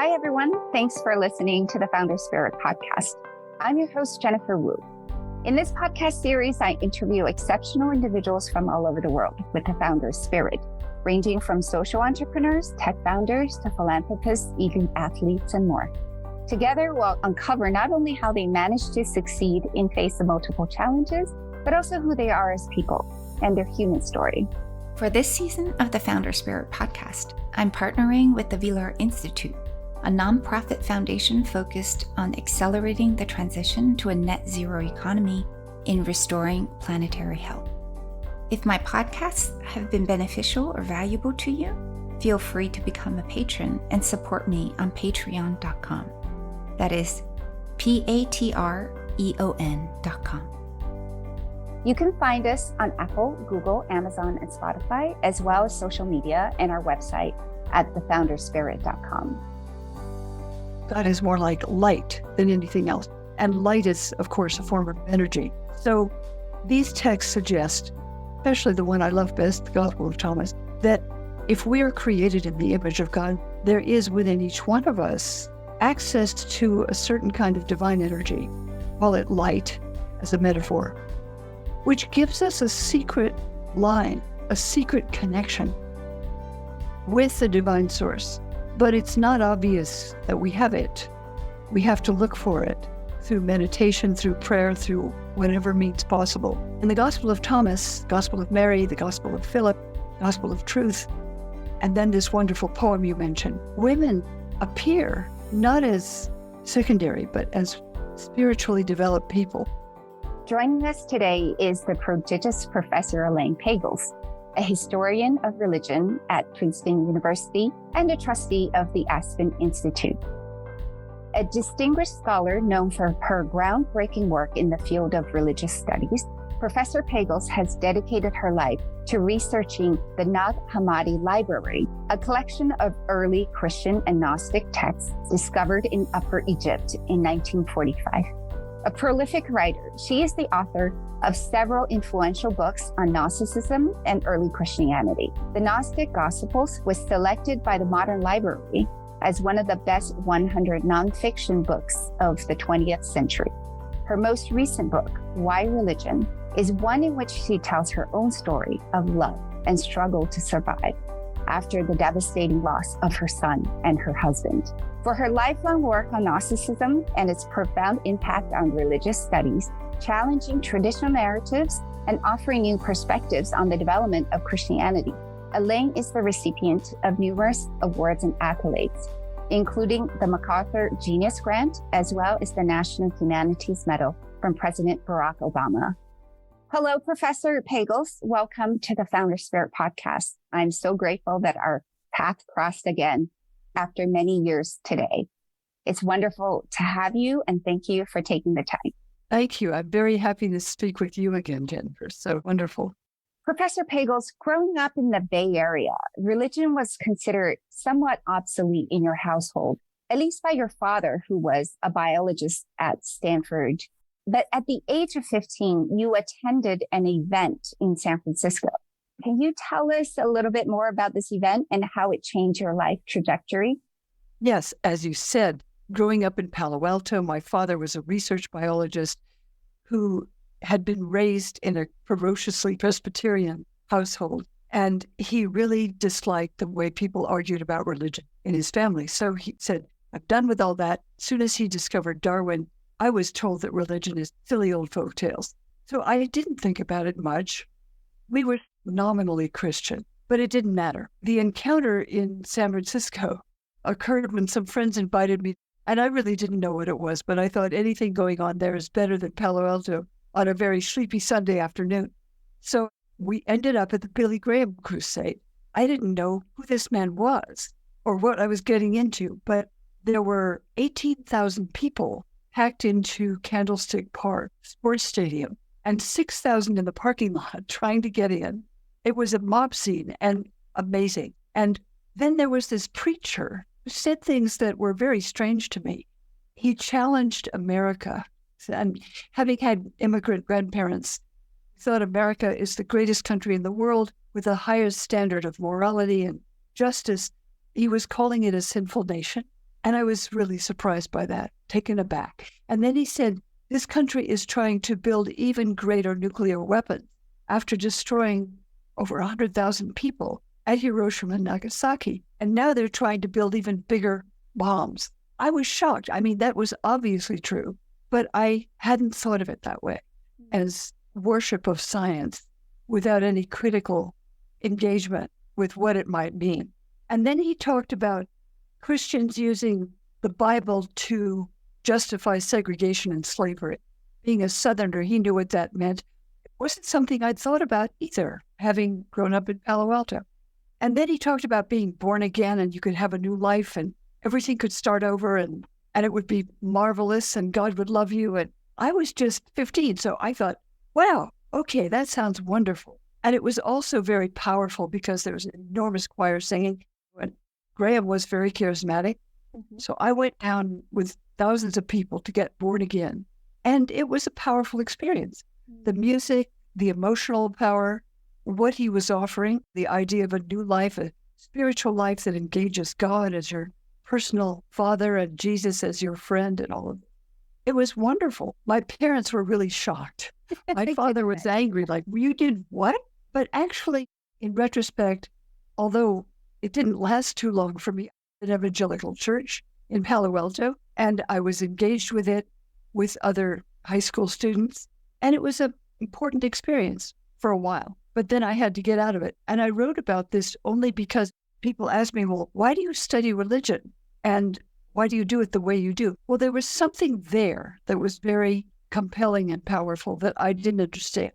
Hi, everyone. Thanks for listening to the Founder Spirit podcast. I'm your host, Jennifer Wu. In this podcast series, I interview exceptional individuals from all over the world with the Founder Spirit, ranging from social entrepreneurs, tech founders, to philanthropists, elite athletes, and more. Together, we'll uncover not only how they manage to succeed in face of multiple challenges, but also who they are as people and their human story. For this season of the Founder Spirit podcast, I'm partnering with the Princeton Institute, a nonprofit foundation focused on accelerating the transition to a net zero economy in restoring planetary health. If my podcasts have been beneficial or valuable to you, feel free to become a patron and support me on patreon.com. That is patreon.com. You can find us on Apple, Google, Amazon, and Spotify, as well as social media and our website at thefounderspirit.com. God is more like light than anything else. And light is, of course, a form of energy. So these texts suggest, especially the one I love best, the Gospel of Thomas, that if we are created in the image of God, there is within each one of us access to a certain kind of divine energy, call it light as a metaphor, which gives us a secret line, a secret connection with the divine source. But it's not obvious that we have it. We have to look for it through meditation, through prayer, through whatever means possible. In the Gospel of Thomas, Gospel of Mary, the Gospel of Philip, Gospel of Truth, and then this wonderful poem you mentioned, women appear not as secondary, but as spiritually developed people. Joining us today is the prodigious Professor Elaine Pagels, a historian of religion at Princeton University and a trustee of the Aspen Institute. A distinguished scholar known for her groundbreaking work in the field of religious studies, Professor Pagels has dedicated her life to researching the Nag Hammadi Library, a collection of early Christian and Gnostic texts discovered in Upper Egypt in 1945. A prolific writer, she is the author of several influential books on Gnosticism and early Christianity. The Gnostic Gospels was selected by the Modern Library as one of the best 100 nonfiction books of the 20th century. Her most recent book, Why Religion, is one in which she tells her own story of love and struggle to survive after the devastating loss of her son and her husband. For her lifelong work on Gnosticism and its profound impact on religious studies, challenging traditional narratives and offering new perspectives on the development of Christianity, Elaine is the recipient of numerous awards and accolades, including the MacArthur Genius Grant, as well as the National Humanities Medal from President Barack Obama. Hello, Professor Pagels. Welcome to the Founder Spirit podcast. I'm so grateful that our path crossed again after many years today. It's wonderful to have you, and thank you for taking the time. Thank you. I'm very happy to speak with you again, Jennifer. So wonderful. Professor Pagels, growing up in the Bay Area, religion was considered somewhat obsolete in your household, at least by your father, who was a biologist at Stanford. But at the age of 15, you attended an event in San Francisco. Can you tell us a little bit more about this event and how it changed your life trajectory? Yes, as you said, growing up in Palo Alto, my father was a research biologist who had been raised in a ferociously Presbyterian household. And he really disliked the way people argued about religion in his family. So he said, I'm done with all that. As soon as he discovered Darwin, I was told that religion is silly old folk tales. So I didn't think about it much. We were nominally Christian, but it didn't matter. The encounter in San Francisco occurred when some friends invited me, and I really didn't know what it was, but I thought anything going on there is better than Palo Alto on a very sleepy Sunday afternoon. So we ended up at the Billy Graham crusade. I didn't know who this man was or what I was getting into, but there were 18,000 people packed into Candlestick Park Sports Stadium and 6,000 in the parking lot trying to get in. It was a mob scene and amazing. And then there was this preacher who said things that were very strange to me. He challenged America. And having had immigrant grandparents, he thought America is the greatest country in the world with the highest standard of morality and justice. He was calling it a sinful nation. And I was really surprised by that, taken aback. And then he said, this country is trying to build even greater nuclear weapons after destroying over 100,000 people at Hiroshima and Nagasaki. And now they're trying to build even bigger bombs. I was shocked. I mean, that was obviously true, but I hadn't thought of it that way, as worship of science without any critical engagement with what it might mean. And then he talked about Christians using the Bible to justify segregation and slavery. Being a Southerner, he knew what that meant. It wasn't something I'd thought about either, having grown up in Palo Alto. And then he talked about being born again and you could have a new life and everything could start over and it would be marvelous and God would love you. And I was just 15, so I thought, wow, okay, that sounds wonderful. And it was also very powerful because there was an enormous choir singing. And Graham was very charismatic. Mm-hmm. So I went down with thousands of people to get born again. And it was a powerful experience. Mm-hmm. The music, the emotional power, what he was offering, the idea of a new life, a spiritual life that engages God as your personal father and Jesus as your friend and all of it. It was wonderful. My parents were really shocked. My father was angry, like, you did what? But actually, in retrospect, although it didn't last too long for me, an evangelical church in Palo Alto, and I was engaged with it with other high school students. And it was an important experience for a while. But then I had to get out of it. And I wrote about this only because people asked me, well, why do you study religion? And why do you do it the way you do? Well, there was something there that was very compelling and powerful that I didn't understand.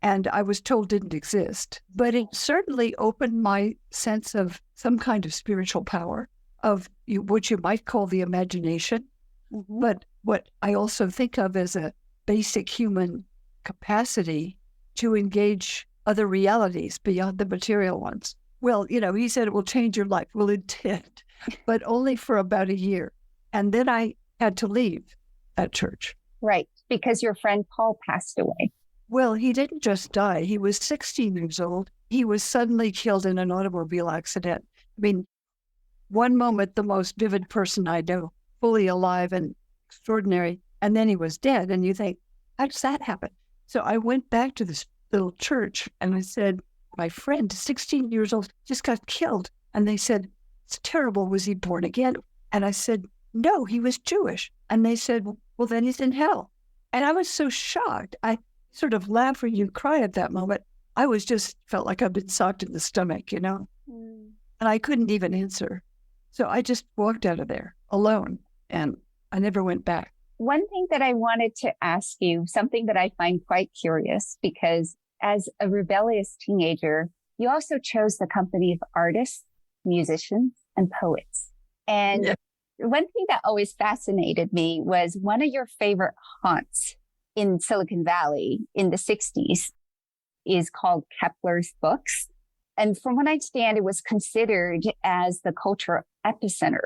And I was told didn't exist. But it certainly opened my sense of some kind of spiritual power, of what you might call the imagination. Mm-hmm. But what I also think of as a basic human capacity to engage other realities beyond the material ones. Well, he said it will change your life. Well, it did, but only for about a year. And then I had to leave that church. Right, because your friend Paul passed away. Well, he didn't just die. He was 16 years old. He was suddenly killed in an automobile accident. I mean, one moment, the most vivid person I know, fully alive and extraordinary, and then he was dead. And you think, how does that happen? So I went back to this little church and I said, my friend, 16 years old, just got killed. And they said, it's terrible. Was he born again? And I said, no, he was Jewish. And they said, well, then he's in hell. And I was so shocked. I sort of laugh or you cry at that moment. I was just felt like I'd been socked in the stomach, And I couldn't even answer. So I just walked out of there alone and I never went back. One thing that I wanted to ask you, something that I find quite curious, because as a rebellious teenager, you also chose the company of artists, musicians, and poets. And one thing that always fascinated me was one of your favorite haunts in Silicon Valley in the 60s is called Kepler's Books. And from what I understand, it was considered as the cultural epicenter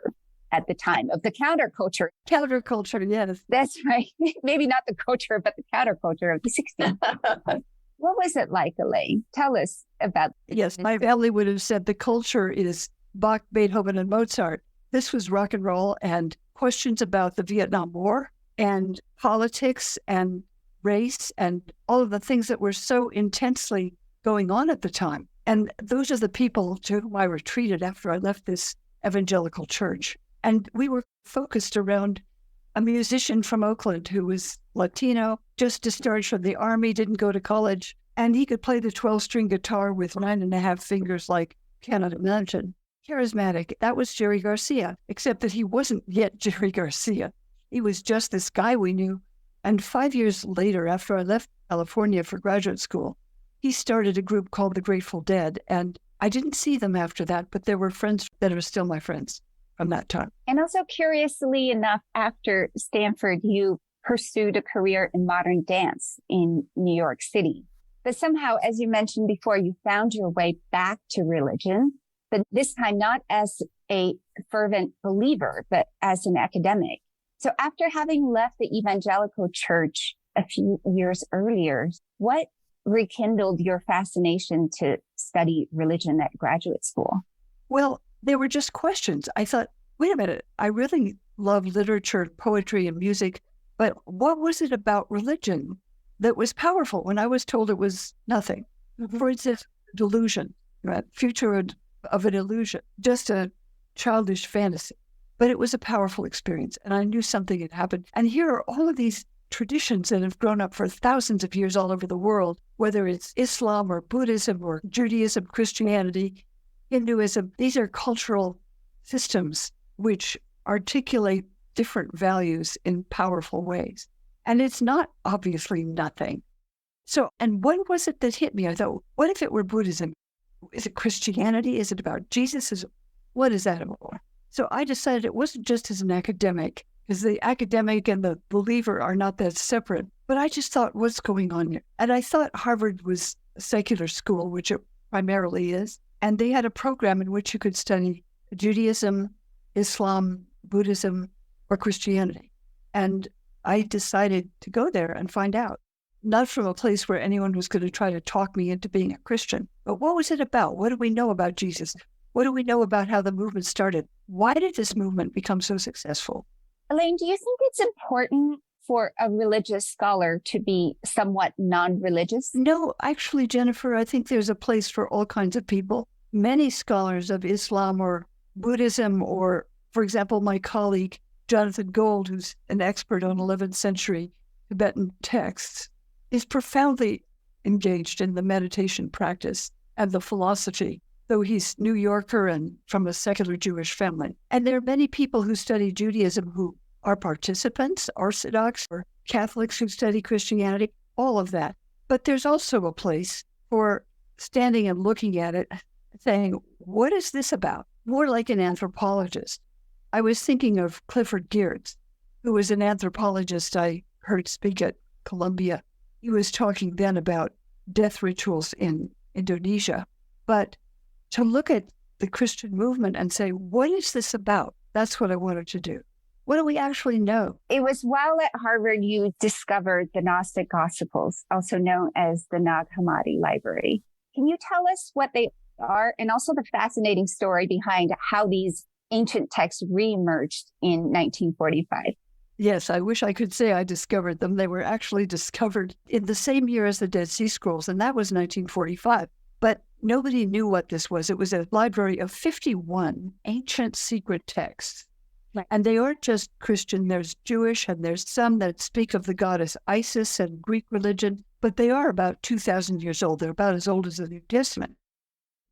at the time of the counterculture. Counterculture, yes. That's right. Maybe not the culture, but the counterculture of the 60s. What was it like, Elaine? Tell us about it. Yes, my family would have said the culture is Bach, Beethoven, and Mozart. This was rock and roll and questions about the Vietnam War and politics and race and all of the things that were so intensely going on at the time. And those are the people to whom I retreated after I left this evangelical church. And we were focused around a musician from Oakland who was Latino, just discharged from the army, didn't go to college, and he could play the 12-string guitar with 9.5 fingers like cannot imagine. Charismatic. That was Jerry Garcia, except that he wasn't yet Jerry Garcia. He was just this guy we knew. And 5 years later, after I left California for graduate school, he started a group called the Grateful Dead. And I didn't see them after that, but there were friends that are still my friends from that time. And also, curiously enough, after Stanford, you pursued a career in modern dance in New York City. But somehow, as you mentioned before, you found your way back to religion, but this time not as a fervent believer, but as an academic. So after having left the evangelical church a few years earlier, what rekindled your fascination to study religion at graduate school? Well, they were just questions. I thought, wait a minute, I really love literature, poetry, and music, but what was it about religion that was powerful when I was told it was nothing? Mm-hmm. For instance, delusion, right? Future of an illusion, just a childish fantasy. But it was a powerful experience, and I knew something had happened. And here are all of these traditions that have grown up for thousands of years all over the world, whether it's Islam or Buddhism or Judaism, Christianity, Hinduism. These are cultural systems which articulate different values in powerful ways. And it's not obviously nothing. So, and what was it that hit me? I thought, what if it were Buddhism? Is it Christianity? Is it about Jesus? What is that about? So I decided it wasn't just as an academic, because the academic and the believer are not that separate. But I just thought, what's going on here? And I thought Harvard was a secular school, which it primarily is. And they had a program in which you could study Judaism, Islam, Buddhism, or Christianity. And I decided to go there and find out. Not from a place where anyone was going to try to talk me into being a Christian, but what was it about? What do we know about Jesus? What do we know about how the movement started? Why did this movement become so successful? Elaine, do you think it's important for a religious scholar to be somewhat non-religious? No, actually, Jennifer, I think there's a place for all kinds of people. Many scholars of Islam or Buddhism, or, for example, my colleague, Jonathan Gold, who's an expert on 11th century Tibetan texts, is profoundly engaged in the meditation practice and the philosophy, though he's New Yorker and from a secular Jewish family. And there are many people who study Judaism who are participants, Orthodox or Catholics who study Christianity, all of that. But there's also a place for standing and looking at it, saying, what is this about? More like an anthropologist. I was thinking of Clifford Geertz, who was an anthropologist I heard speak at Columbia. He was talking then about death rituals in Indonesia. But to look at the Christian movement and say, what is this about? That's what I wanted to do. What do we actually know? It was while at Harvard you discovered the Gnostic Gospels, also known as the Nag Hammadi Library. Can you tell us what they are, and also the fascinating story behind how these ancient texts reemerged in 1945? Yes, I wish I could say I discovered them. They were actually discovered in the same year as the Dead Sea Scrolls, and that was 1945. But nobody knew what this was. It was a library of 51 ancient secret texts. Right. And they aren't just Christian. There's Jewish, and there's some that speak of the goddess Isis and Greek religion, but they are about 2,000 years old. They're about as old as the New Testament.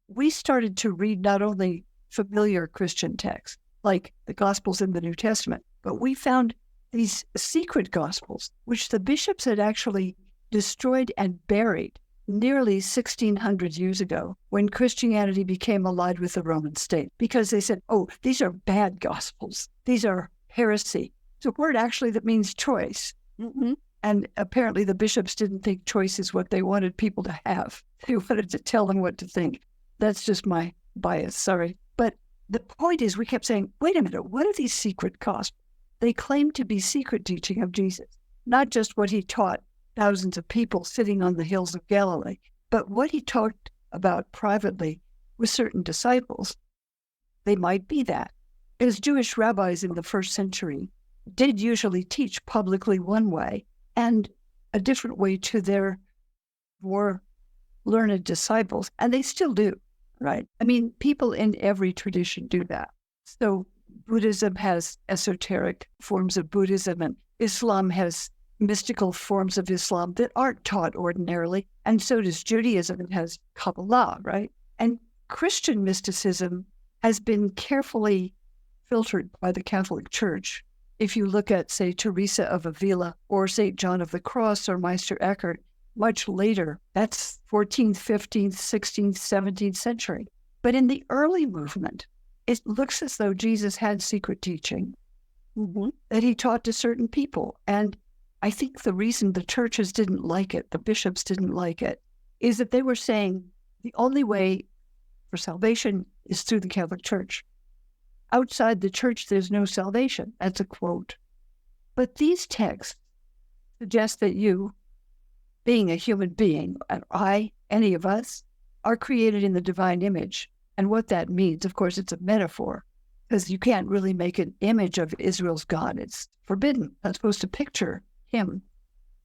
We started to read not only familiar Christian texts, like the Gospels in the New Testament, but we found these secret Gospels, which the bishops had actually destroyed and buried nearly 1,600 years ago when Christianity became allied with the Roman state, because they said, oh, these are bad Gospels. These are heresy. It's a word actually that means choice. Mm-hmm. And apparently the bishops didn't think choice is what they wanted people to have. They wanted to tell them what to think. That's just my bias, sorry. But the point is, we kept saying, wait a minute, what are these secret Gospels? They claim to be secret teaching of Jesus, not just what he taught thousands of people sitting on the hills of Galilee, but what he talked about privately with certain disciples. They might be that. As Jewish rabbis in the first century did usually teach publicly one way and a different way to their more learned disciples, and they still do, right? I mean, people in every tradition do that. So Buddhism has esoteric forms of Buddhism, and Islam has mystical forms of Islam that aren't taught ordinarily. And so does Judaism. It has Kabbalah, right? And Christian mysticism has been carefully filtered by the Catholic Church. If you look at, say, Teresa of Avila or St. John of the Cross or Meister Eckhart, much later, that's 14th, 15th, 16th, 17th century. But in the early movement, it looks as though Jesus had secret teaching that he taught to certain people. And I think the reason the churches didn't like it, the bishops didn't like it, is that they were saying the only way for salvation is through the Catholic Church. Outside the church, there's no salvation. That's a quote. But these texts suggest that you, being a human being, and I, any of us, are created in the divine image. And what that means, of course, it's a metaphor. because you can't really make an image of Israel's God. It's forbidden. Not supposed to picture him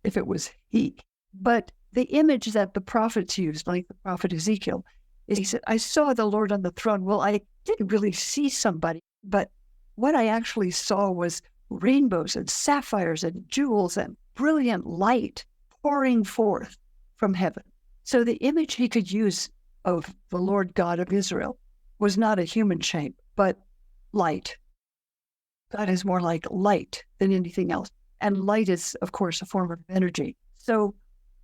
if it was he. But the image that the prophets used, like the prophet Ezekiel, is he said, I saw the Lord on the throne. Well, I didn't really see somebody, but what I actually saw was rainbows and sapphires and jewels and brilliant light pouring forth from heaven. So the image he could use of the Lord God of Israel was not a human shape, but light. God is more like light than anything else. And light is, of course, a form of energy. So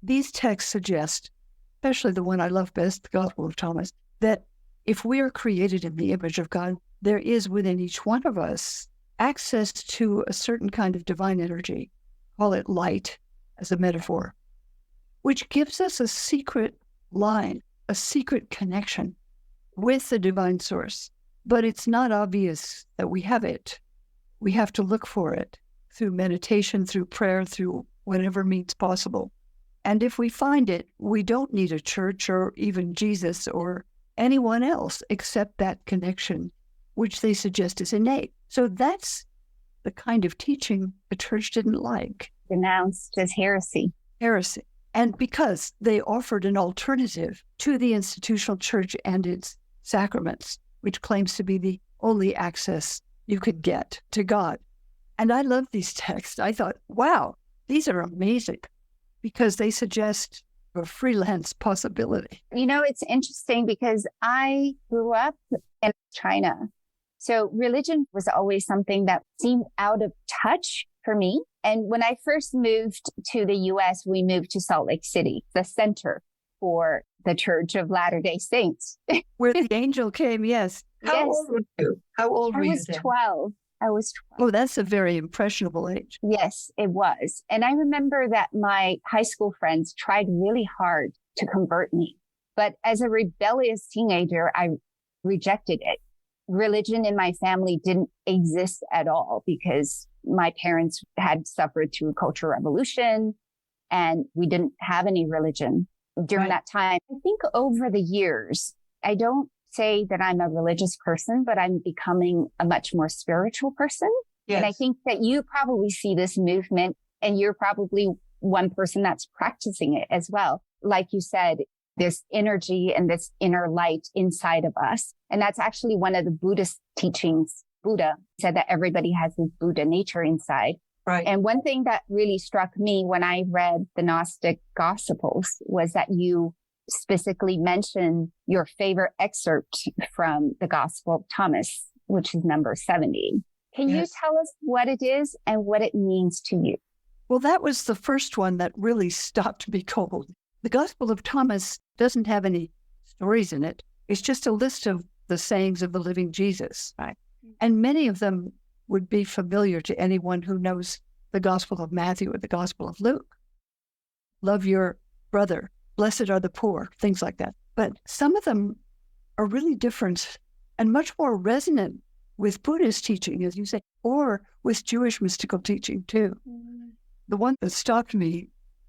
these texts suggest, especially the one I love best, the Gospel of Thomas, that if we are created in the image of God, there is within each one of us access to a certain kind of divine energy, call it light as a metaphor, which gives us a secret line, a secret connection with the divine source. But it's not obvious that we have it. We have to look for it through meditation, through prayer, through whatever means possible. And if we find it, we don't need a church or even Jesus or anyone else except that connection, which they suggest is innate. So that's the kind of teaching the church didn't like. Denounced as heresy. Heresy. And because they offered an alternative to the institutional church and its sacraments, which claims to be the only access you could get to God. And I love these texts. I thought, wow, these are amazing because they suggest a freelance possibility. You know, it's interesting because I grew up in China. So religion was always something that seemed out of touch for me. And when I first moved to the U.S., we moved to Salt Lake City, the center for the Church of Latter-day Saints. Where the angel came, yes. How old were you? How old were you then? I was 12. Oh, that's a very impressionable age. Yes, it was. And I remember that my high school friends tried really hard to convert me. But as a rebellious teenager, I rejected it. Religion in my family didn't exist at all because my parents had suffered through Cultural Revolution and we didn't have any religion during that time. I think over the years, I don't say that I'm a religious person, but I'm becoming a much more spiritual person. Yes. And I think that you probably see this movement and you're probably one person that's practicing it as well. Like you said, this energy and this inner light inside of us. And that's actually one of the Buddhist teachings. Buddha said that everybody has this Buddha nature inside. Right. And one thing that really struck me when I read the Gnostic Gospels was that you specifically mentioned your favorite excerpt from the Gospel of Thomas, which is number 70. Can you tell us what it is and what it means to you? Well, that was the first one that really stopped me cold. The Gospel of Thomas doesn't have any stories in it. It's just a list of the sayings of the living Jesus. Right? And many of them would be familiar to anyone who knows the Gospel of Matthew or the Gospel of Luke. Love your brother. Blessed are the poor, things like that. But some of them are really different and much more resonant with Buddhist teaching, as you say, or with Jewish mystical teaching too. The one that stopped me,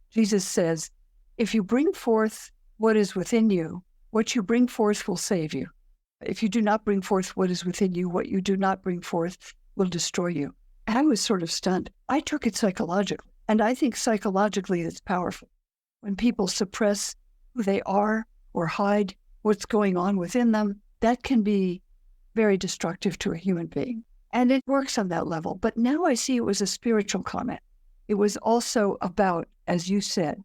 Jesus says, if you bring forth what is within you, what you bring forth will save you. If you do not bring forth what is within you, what you do not bring forth will destroy you. And I was sort of stunned. I took it psychologically, and I think psychologically it's powerful. When people suppress who they are or hide what's going on within them, that can be very destructive to a human being. And it works on that level. But now I see it was a spiritual comment. It was also about, as you said,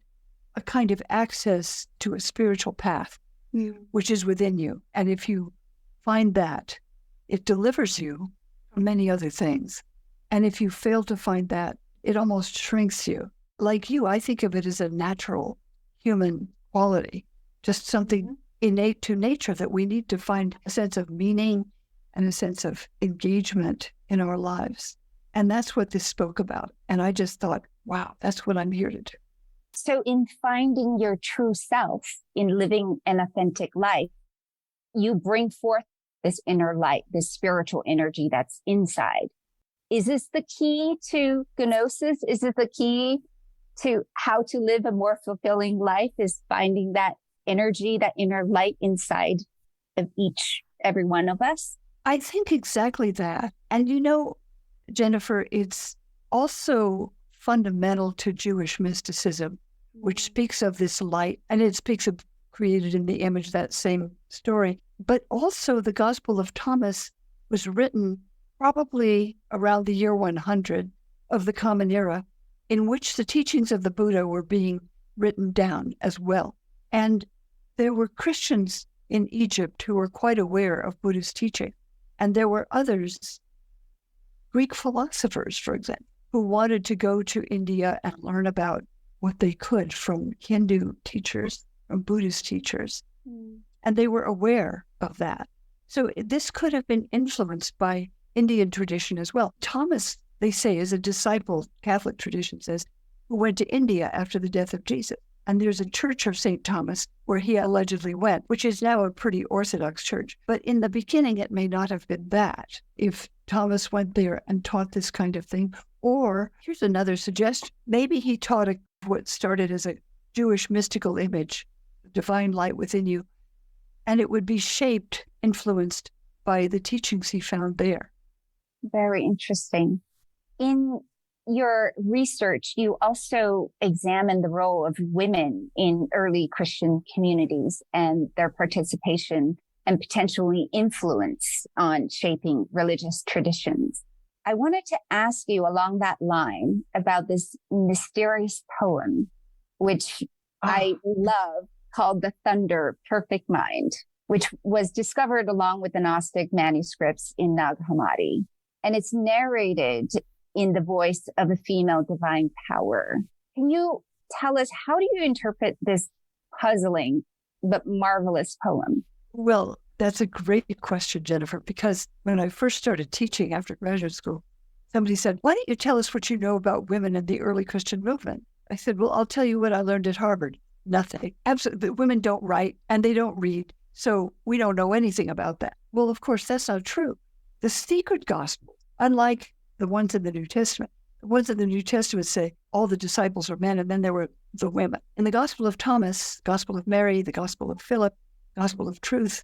a kind of access to a spiritual path, which is within you. And if you find that, it delivers you from many other things. And if you fail to find that, it almost shrinks you. Like you, I think of it as a natural human quality, just something innate to nature that we need to find a sense of meaning and a sense of engagement in our lives. And that's what this spoke about. And I just thought, wow, that's what I'm here to do. So in finding your true self, in living an authentic life, you bring forth this inner light, this spiritual energy that's inside. Is this the key to Gnosis? Is it the key to how to live a more fulfilling life, is finding that energy, that inner light inside of every one of us? I think exactly that. And Jennifer, it's also fundamental to Jewish mysticism, which speaks of this light, and it speaks of created in the image, that same story. But also the Gospel of Thomas was written probably around the year 100 of the Common Era, in which the teachings of the Buddha were being written down as well. And there were Christians in Egypt who were quite aware of Buddha's teaching. And there were others, Greek philosophers, for example, who wanted to go to India and learn about what they could from Hindu teachers, from Buddhist teachers. And they were aware of that. So this could have been influenced by Indian tradition as well. Thomas, they say, is a disciple, Catholic tradition says, who went to India after the death of Jesus. And there's a church of St. Thomas where he allegedly went, which is now a pretty Orthodox church. But in the beginning, it may not have been that. If Thomas went there and taught this kind of thing, or here's another suggestion, maybe he taught what started as a Jewish mystical image, divine light within you, and it would be shaped, influenced by the teachings he found there. Very interesting. In your research, you also examined the role of women in early Christian communities and their participation and potentially influence on shaping religious traditions. I wanted to ask you along that line about this mysterious poem, which I love, called The Thunder Perfect Mind, which was discovered along with the Gnostic manuscripts in Nag Hammadi. And it's narrated in the voice of a female divine power. Can you tell us, how do you interpret this puzzling but marvelous poem? Well, that's a great question, Jennifer, because when I first started teaching after graduate school, somebody said, why don't you tell us what you know about women in the early Christian movement? I said, well, I'll tell you what I learned at Harvard. Nothing. Absolutely. Women don't write and they don't read, so we don't know anything about that. Well, of course, that's not true. The secret gospels, unlike the ones in the New Testament, the ones in the New Testament say all the disciples are men, and then there were the women. In the Gospel of Thomas, Gospel of Mary, the Gospel of Philip, Gospel of Truth,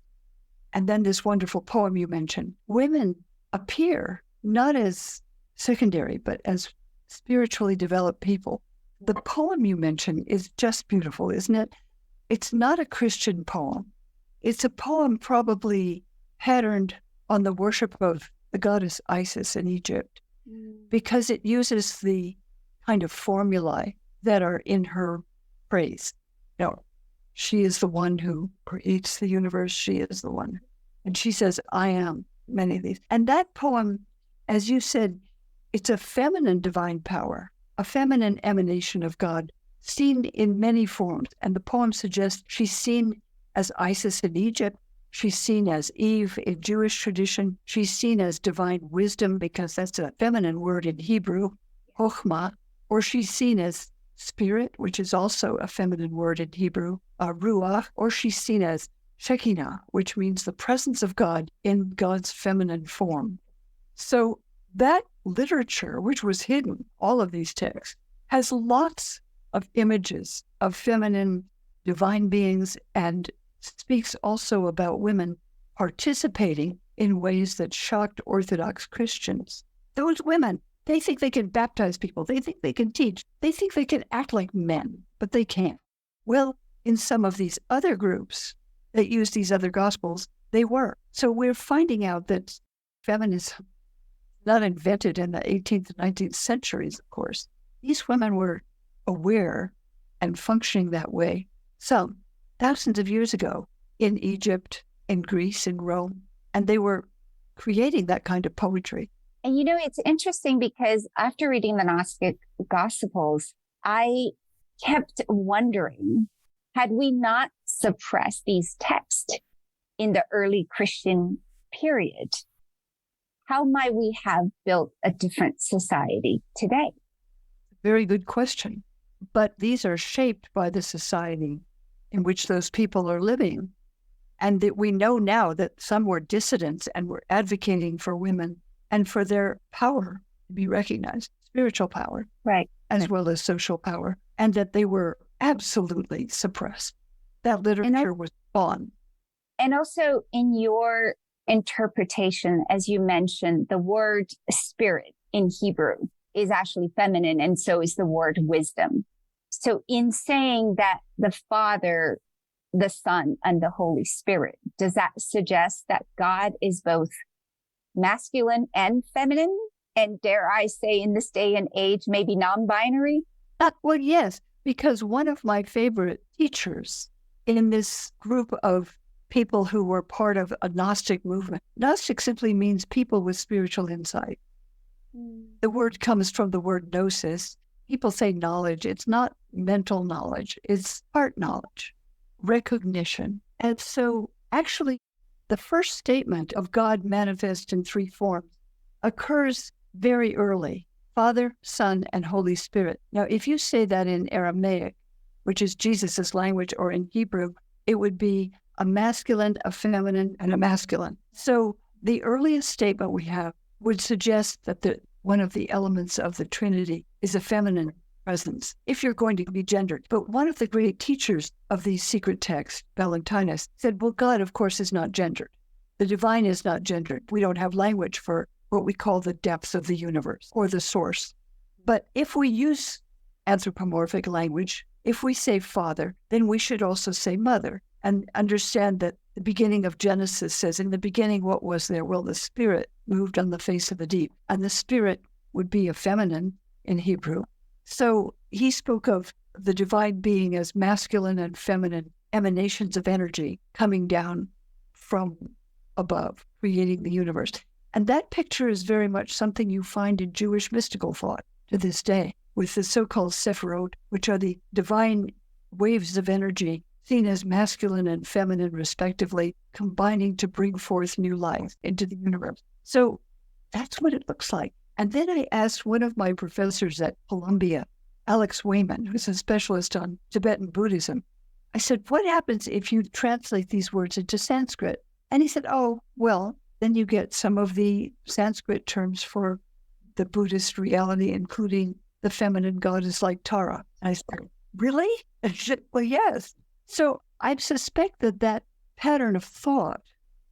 and then this wonderful poem you mentioned, women appear not as secondary, but as spiritually developed people. The poem you mentioned is just beautiful, isn't it? It's not a Christian poem. It's a poem probably patterned on the worship of the goddess Isis in Egypt, because it uses the kind of formulae that are in her praise. She is the one who creates the universe. She is the one. And she says, I am many of these. And that poem, as you said, it's a feminine divine power, a feminine emanation of God, seen in many forms. And the poem suggests she's seen as Isis in Egypt. She's seen as Eve in Jewish tradition. She's seen as divine wisdom, because that's a feminine word in Hebrew, chokhmah, or she's seen as spirit, which is also a feminine word in Hebrew, ruach, or she's seen as Shekinah, which means the presence of God in God's feminine form. So that literature, which was hidden, all of these texts, has lots of images of feminine divine beings, and speaks also about women participating in ways that shocked Orthodox Christians. Those women, they think they can baptize people. They think they can teach. They think they can act like men, but they can't. Well, in some of these other groups that use these other gospels, they were. So we're finding out that feminism, not invented in the 18th and 19th centuries, of course. These women were aware and functioning that way some thousands of years ago in Egypt, in Greece, in Rome, and they were creating that kind of poetry. And it's interesting because after reading the Gnostic Gospels, I kept wondering, had we not suppressed these texts in the early Christian period, how might we have built a different society today? Very good question. But these are shaped by the society in which those people are living. And that we know now that some were dissidents and were advocating for women and for their power to be recognized, spiritual power, right, as well as social power, and that they were absolutely suppressed. That literature was gone. And also in your interpretation, as you mentioned, the word spirit in Hebrew is actually feminine, and so is the word wisdom. So in saying that the Father, the Son, and the Holy Spirit, does that suggest that God is both masculine and feminine? And dare I say, in this day and age, maybe non-binary? Well, yes, because one of my favorite teachers in this group of people who were part of a Gnostic movement. Gnostic simply means people with spiritual insight. The word comes from the word Gnosis. People say knowledge. It's not mental knowledge. It's heart knowledge, recognition. And so actually, the first statement of God manifest in three forms occurs very early: Father, Son, and Holy Spirit. Now, if you say that in Aramaic, which is Jesus's language, or in Hebrew, it would be a masculine, a feminine, and a masculine. So the earliest statement we have would suggest that one of the elements of the Trinity is a feminine presence, if you're going to be gendered. But one of the great teachers of these secret texts, Valentinus, said, well, God, of course, is not gendered. The divine is not gendered. We don't have language for what we call the depths of the universe or the source. But if we use anthropomorphic language, if we say Father, then we should also say Mother, and understand that the beginning of Genesis says, in the beginning, what was there? Well, the Spirit moved on the face of the deep. And the Spirit would be a feminine in Hebrew. So he spoke of the divine being as masculine and feminine emanations of energy coming down from above, creating the universe. And that picture is very much something you find in Jewish mystical thought to this day, with the so-called Sephirot, which are the divine waves of energy seen as masculine and feminine respectively, combining to bring forth new life into the universe. So that's what it looks like. And then I asked one of my professors at Columbia, Alex Wayman, who's a specialist on Tibetan Buddhism. I said, what happens if you translate these words into Sanskrit? And he said, oh, well, then you get some of the Sanskrit terms for the Buddhist reality, including the feminine goddess like Tara. And I said, really? And he said, well, yes. So I suspect that pattern of thought,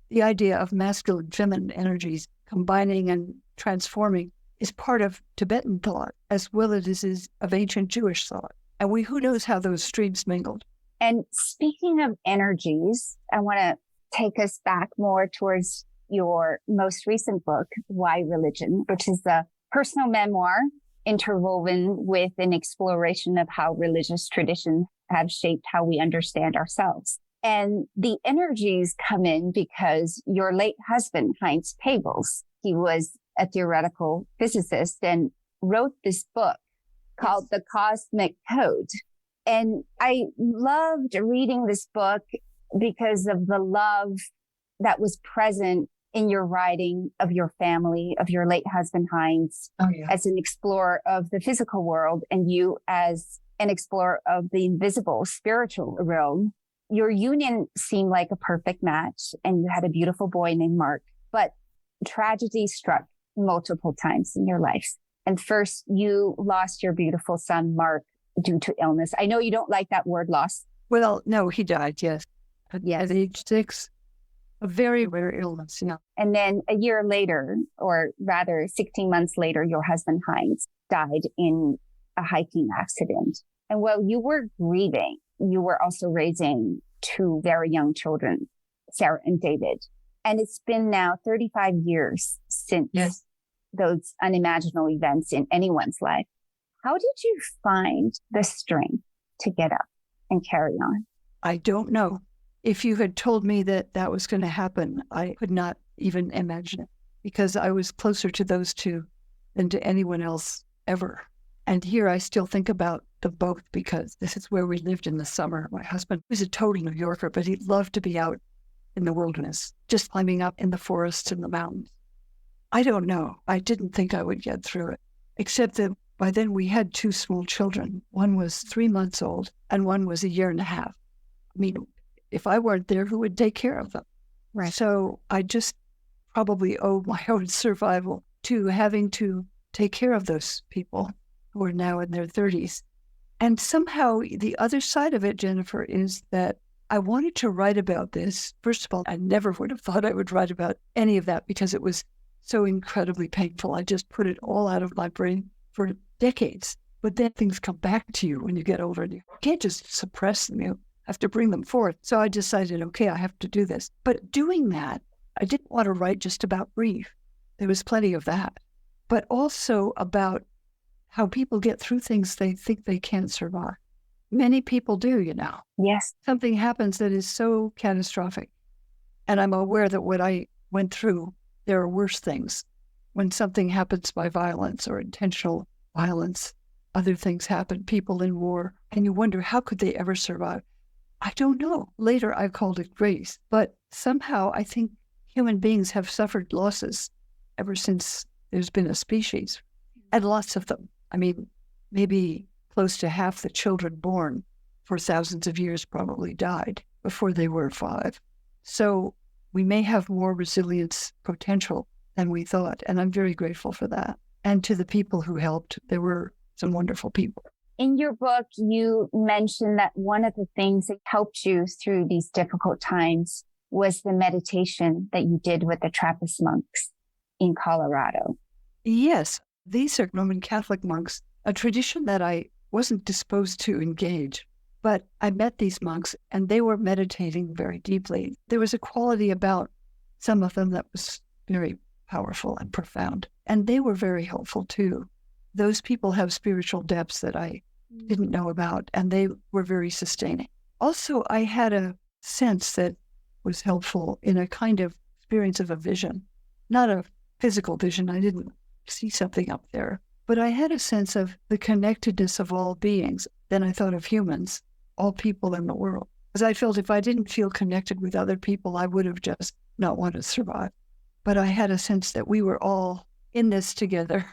the idea of masculine, feminine energies combining and transforming, is part of Tibetan thought as well as it is of ancient Jewish thought. And who knows how those streams mingled. And speaking of energies, I want to take us back more towards your most recent book, Why Religion, which is a personal memoir interwoven with an exploration of how religious traditions have shaped how we understand ourselves. And the energies come in because your late husband, Heinz Pagels, he was a theoretical physicist and wrote this book called The Cosmic Code. And I loved reading this book because of the love that was present in your writing of your family, of your late husband, Heinz, as an explorer of the physical world, and you as an explorer of the invisible spiritual realm. Your union seemed like a perfect match, and you had a beautiful boy named Mark. But tragedy struck multiple times in your life. And first, you lost your beautiful son, Mark, due to illness. I know you don't like that word loss. Well, no, he died, yes. At age 6. A very rare illness, yeah. And then a year later, or rather 16 months later, your husband Heinz died in a hiking accident. And while you were grieving, you were also raising 2 very young children, Sarah and David. And it's been now 35 years since those unimaginable events in anyone's life. How did you find the strength to get up and carry on? I don't know. If you had told me that was going to happen, I could not even imagine it, because I was closer to those 2 than to anyone else ever. And here I still think about them both, because this is where we lived in the summer. My husband was a total New Yorker, but he loved to be out in the wilderness, just climbing up in the forests and the mountains. I don't know. I didn't think I would get through it, except that by then we had 2 small children. One was 3 months old and one was a year and a half. I mean, if I weren't there, who would take care of them? Right. So I just probably owe my own survival to having to take care of those people who are now in their 30s. And somehow the other side of it, Jennifer, is that I wanted to write about this. First of all, I never would have thought I would write about any of that because it was so incredibly painful. I just put it all out of my brain for decades. But then things come back to you when you get older and you can't just suppress them. You have to bring them forth. So I decided, okay, I have to do this. But doing that, I didn't want to write just about grief. There was plenty of that, but also about how people get through things they think they can't survive. Many people do, you know. Yes. Something happens that is so catastrophic. And I'm aware that what I went through, there are worse things. When something happens by violence or intentional violence, other things happen, people in war, and you wonder, how could they ever survive? I don't know. Later, I called it grace. But somehow, I think human beings have suffered losses ever since there's been a species, and lots of them. I mean, maybe close to half the children born for thousands of years probably died before they were 5. So we may have more resilience potential than we thought, and I'm very grateful for that. And to the people who helped, there were some wonderful people. In your book, you mentioned that one of the things that helped you through these difficult times was the meditation that you did with the Trappist monks in Colorado. Yes, these are Roman Catholic monks, a tradition that I wasn't disposed to engage. But I met these monks and they were meditating very deeply. There was a quality about some of them that was very powerful and profound. And they were very helpful too. Those people have spiritual depths that I didn't know about, and they were very sustaining. Also, I had a sense that was helpful in a kind of experience of a vision, not a physical vision. I didn't see something up there, but I had a sense of the connectedness of all beings. Then I thought of humans, all people in the world. Because I felt if I didn't feel connected with other people, I would have just not wanted to survive. But I had a sense that we were all in this together,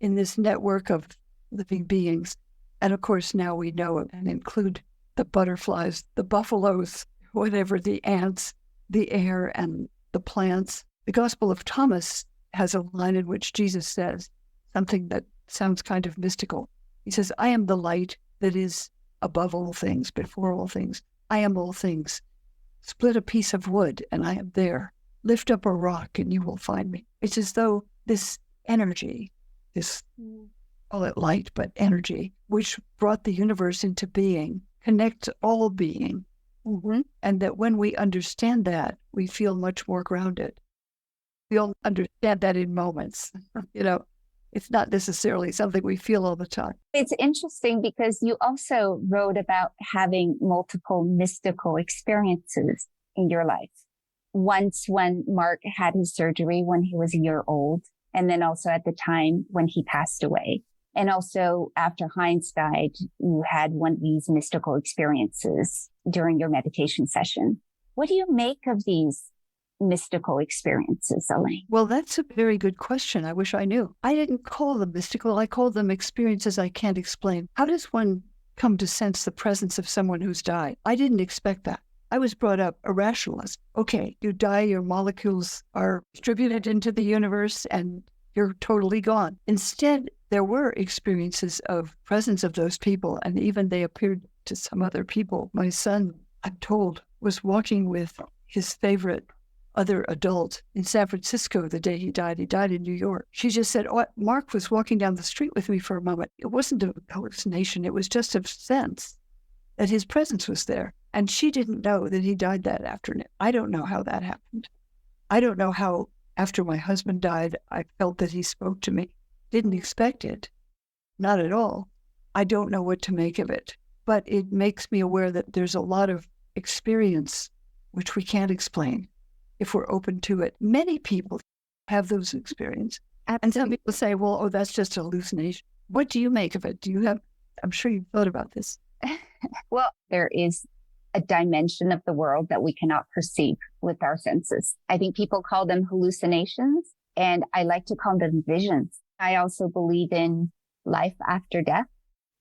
in this network of living beings. And of course, now we know it and include the butterflies, the buffaloes, whatever, the ants, the air, and the plants. The Gospel of Thomas has a line in which Jesus says something that sounds kind of mystical. He says, I am the light that is above all things, before all things. I am all things. Split a piece of wood, and I am there. Lift up a rock, and you will find me. It's as though this energy, this, call it light, but energy, which brought the universe into being, connects all being. Mm-hmm. And that when we understand that, we feel much more grounded. We'll understand that in moments. You know, it's not necessarily something we feel all the time. It's interesting because you also wrote about having multiple mystical experiences in your life. Once when Mark had his surgery when he was a year old, and then also at the time when he passed away. And also after Heinz died, you had one of these mystical experiences during your meditation session. What do you make of these mystical experiences, Elaine? Well, that's a very good question. I wish I knew. I didn't call them mystical. I called them experiences I can't explain. How does one come to sense the presence of someone who's died? I didn't expect that. I was brought up a rationalist. Okay, you die, your molecules are distributed into the universe, and you're totally gone. Instead, there were experiences of presence of those people, and even they appeared to some other people. My son, I'm told, was walking with his favorite other adult in San Francisco the day he died. He died in New York. She just said, oh, Mark was walking down the street with me for a moment. It wasn't a hallucination. It was just a sense that his presence was there. And she didn't know that he died that afternoon. I don't know how that happened. I don't know how, after my husband died, I felt that he spoke to me. Didn't expect it. Not at all. I don't know what to make of it. But it makes me aware that there's a lot of experience which we can't explain if we're open to it. Many people have those experiences. And some people say, well, oh, that's just a hallucination. What do you make of it? I'm sure you've thought about this. Well, there is a dimension of the world that we cannot perceive with our senses. I think people call them hallucinations, and I like to call them visions. I also believe in life after death.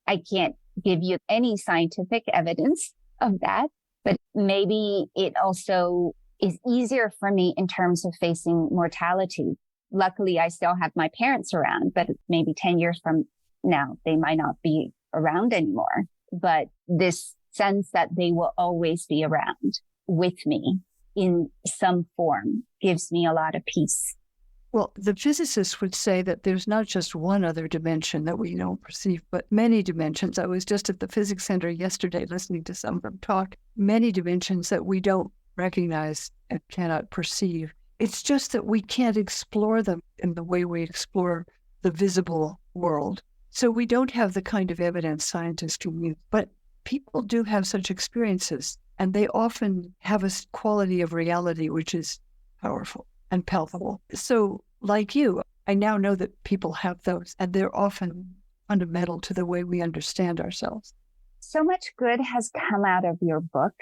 I can't give you any scientific evidence of that, but maybe it also is easier for me in terms of facing mortality. Luckily, I still have my parents around, but maybe 10 years from now, they might not be around anymore. But this sense that they will always be around with me in some form gives me a lot of peace. Well, the physicists would say that there's not just one other dimension that we don't perceive, but many dimensions. I was just at the physics center yesterday listening to some of them talk, many dimensions that we don't recognize and cannot perceive. It's just that we can't explore them in the way we explore the visible world. So we don't have the kind of evidence scientists can use, but people do have such experiences, and they often have a quality of reality which is powerful and palpable. So like you, I now know that people have those, and they're often fundamental to the way we understand ourselves. So much good has come out of your book,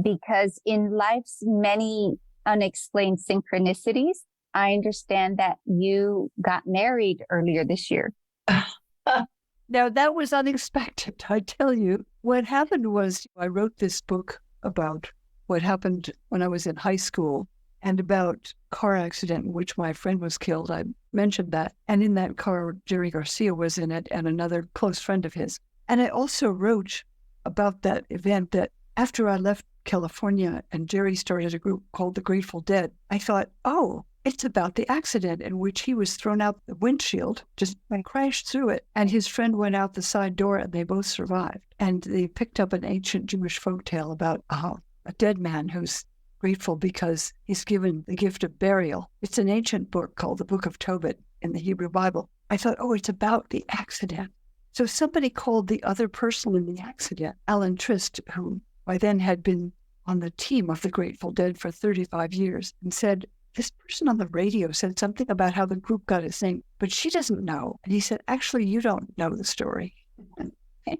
because in life's many unexplained synchronicities, I understand that you got married earlier this year. Now, that was unexpected, I tell you. What happened was I wrote this book about what happened when I was in high school and about a car accident in which my friend was killed. I mentioned that. And in that car, Jerry Garcia was in it and another close friend of his. And I also wrote about that event that after I left California and Jerry started a group called the Grateful Dead, I thought, oh, it's about the accident in which he was thrown out the windshield, just crashed through it. And his friend went out the side door and they both survived. And they picked up an ancient Jewish folktale about a dead man who's grateful because he's given the gift of burial. It's an ancient book called the Book of Tobit in the Hebrew Bible. I thought, oh, it's about the accident. So somebody called the other person in the accident, Alan Trist, who by then had been on the team of the Grateful Dead for 35 years, and said, this person on the radio said something about how the group got its name, but she doesn't know. And he said, actually, you don't know the story.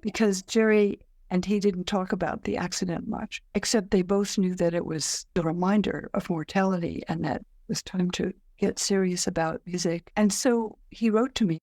Because Jerry and he didn't talk about the accident much, except they both knew that it was a reminder of mortality and that it was time to get serious about music. And so he wrote to me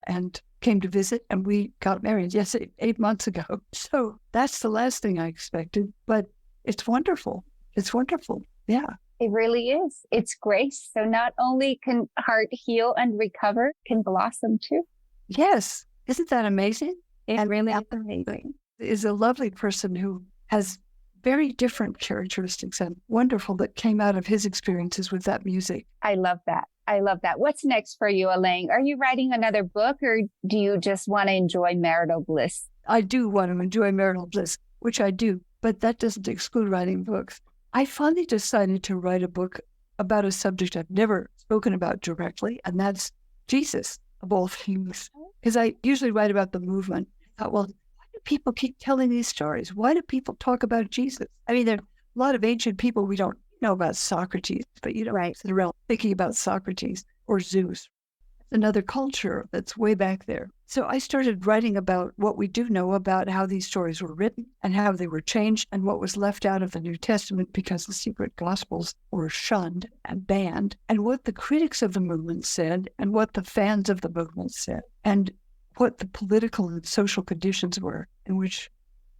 and came to visit, and we got married, yes, 8 months ago. So that's the last thing I expected, but it's wonderful. It's wonderful. Yeah. It really is. It's grace. So not only can heart heal and recover, can blossom too. Yes. Isn't that amazing? It's really amazing. Is a lovely person who has very different characteristics and wonderful that came out of his experiences with that music. I love that. I love that. What's next for you, Elaine? Are you writing another book, or do you just want to enjoy marital bliss? I do want to enjoy marital bliss, which I do, but that doesn't exclude writing books. I finally decided to write a book about a subject I've never spoken about directly, and that's Jesus, of all things. Because I usually write about the movement. I thought, well, why do people keep telling these stories? Why do people talk about Jesus? I mean, there are a lot of ancient people we don't know about Socrates, but you don't sit around thinking about Socrates or Zeus. Another culture that's way back there. So I started writing about what we do know about how these stories were written and how they were changed and what was left out of the New Testament because the secret Gospels were shunned and banned, and what the critics of the movement said and what the fans of the movement said, and what the political and social conditions were in which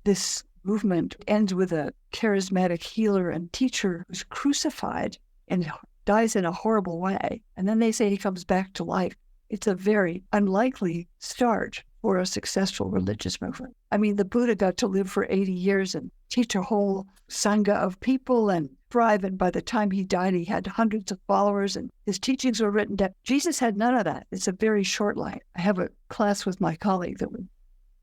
this movement ends with a charismatic healer and teacher who's crucified and dies in a horrible way. And then they say he comes back to life. It's a very unlikely start for a successful religious movement. I mean, the Buddha got to live for 80 years and teach a whole sangha of people and thrive. And by the time he died, he had hundreds of followers and his teachings were written down. Jesus had none of that. It's a very short life. I have a class with my colleague that would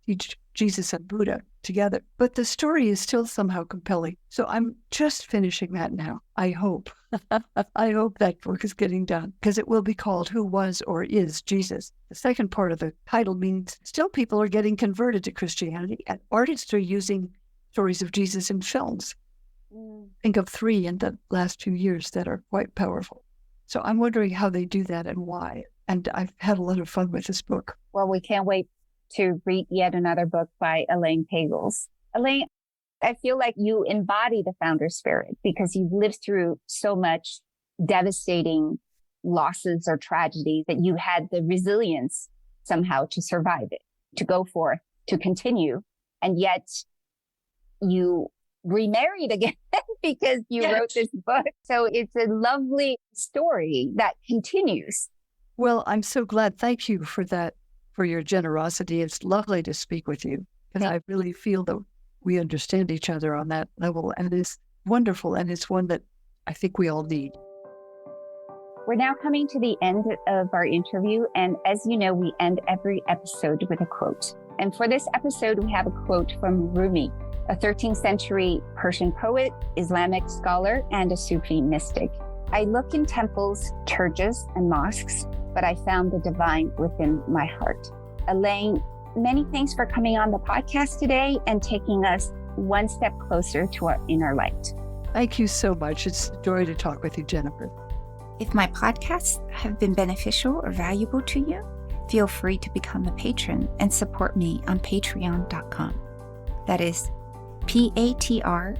teach Jesus and Buddha together. But the story is still somehow compelling. So I'm just finishing that now, I hope. I hope that book is getting done, because it will be called Who Was or Is Jesus? The second part of the title means still people are getting converted to Christianity, and artists are using stories of Jesus in films. Think of 3 in the last 2 years that are quite powerful. So I'm wondering how they do that and why. And I've had a lot of fun with this book. Well, we can't wait to read yet another book by Elaine Pagels. Elaine, I feel like you embody the founder spirit because you've lived through so much devastating losses or tragedy that you had the resilience somehow to survive it, to go forth, to continue. And yet you remarried again because you wrote this book. So it's a lovely story that continues. Well, I'm so glad. Thank you for that, for your generosity. It's lovely to speak with you. And I really feel the we understand each other on that level. And it's wonderful. And it's one that I think we all need. We're now coming to the end of our interview. And as you know, we end every episode with a quote. And for this episode, we have a quote from Rumi, a 13th century Persian poet, Islamic scholar, and a Sufi mystic. I look in temples, churches, and mosques, but I found the divine within my heart. Elaine, many thanks for coming on the podcast today and taking us one step closer to our inner light. Thank you so much. It's a joy to talk with you, Jennifer. If my podcasts have been beneficial or valuable to you, feel free to become a patron and support me on patreon.com. That is patreon.com.